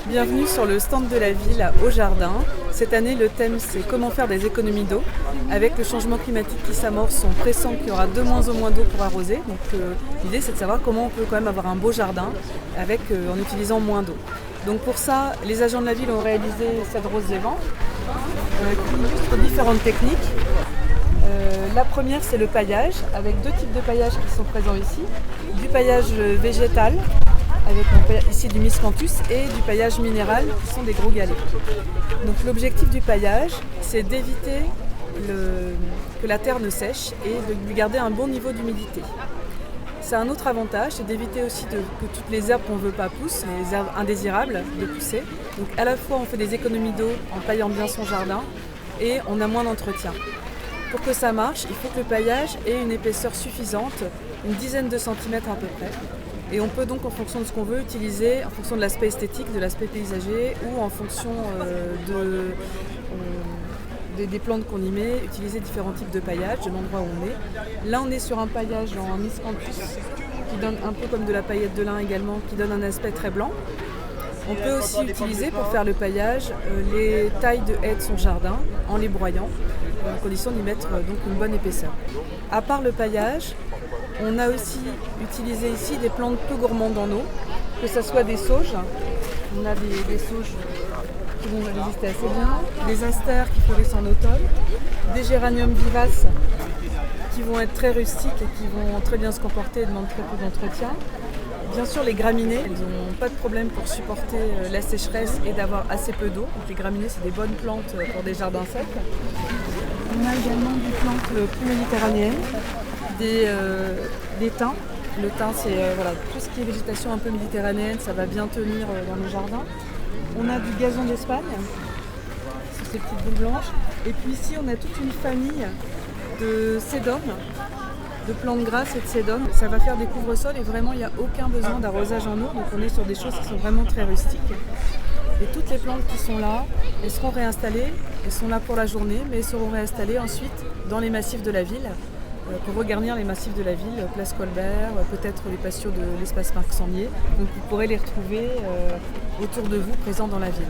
Bienvenue sur le stand de la ville à Haut-Jardin. Cette année, le thème c'est comment faire des économies d'eau. Avec le changement climatique qui s'amorce, on pressent qu'il y aura de moins en moins d'eau pour arroser. Donc l'idée c'est de savoir comment on peut quand même avoir un beau jardin en utilisant moins d'eau. Donc pour ça, les agents de la ville ont réalisé cette rose des vents qui illustre différentes techniques. La première c'est le paillage, avec deux types de paillage qui sont présents ici. Du paillage végétal, avec ici du miscanthus, et du paillage minéral qui sont des gros galets. Donc l'objectif du paillage, c'est d'éviter que la terre ne sèche et de lui garder un bon niveau d'humidité. C'est un autre avantage, c'est d'éviter aussi que toutes les herbes qu'on ne veut pas poussent, les herbes indésirables de pousser. Donc à la fois on fait des économies d'eau en paillant bien son jardin et on a moins d'entretien. Pour que ça marche, il faut que le paillage ait une épaisseur suffisante, une dizaine de centimètres à peu près. Et on peut donc, en fonction de ce qu'on veut, utiliser, en fonction de l'aspect esthétique, de l'aspect paysager, ou en fonction des plantes qu'on y met, utiliser différents types de paillage, de l'endroit où on est. Là, on est sur un paillage en miscanthus, qui donne un peu comme de la paillette de lin également, qui donne un aspect très blanc. On peut aussi utiliser, pour faire le paillage, les tailles de haies de son jardin, en les broyant, à condition d'y mettre donc une bonne épaisseur. À part le paillage, on a aussi utilisé ici des plantes peu gourmandes en eau, que ce soit des sauges. On a des sauges qui vont résister assez bien, des astères qui fleurissent en automne, des géraniums vivaces qui vont être très rustiques et qui vont très bien se comporter et demandent très peu d'entretien. Bien sûr, les graminées, elles n'ont pas de problème pour supporter la sécheresse et d'avoir assez peu d'eau. Donc les graminées, c'est des bonnes plantes pour des jardins secs. On a également des plantes plus méditerranéennes, des thym. Le thym, c'est tout ce qui est végétation un peu méditerranéenne, ça va bien tenir dans les jardins. On a du gazon d'Espagne, sur ces petites boules blanches. Et puis ici, on a toute une famille de sédum, de plantes grasses et de sédum. Ça va faire des couvre-sols et vraiment, il n'y a aucun besoin d'arrosage en eau. Donc on est sur des choses qui sont vraiment très rustiques. Et toutes les plantes qui sont là, elles seront réinstallées, elles sont là pour la journée, mais elles seront réinstallées ensuite dans les massifs de la ville, pour regarnir les massifs de la ville, place Colbert, peut-être les patios de l'espace Marc Sangnier. Donc vous pourrez les retrouver autour de vous, présents dans la ville.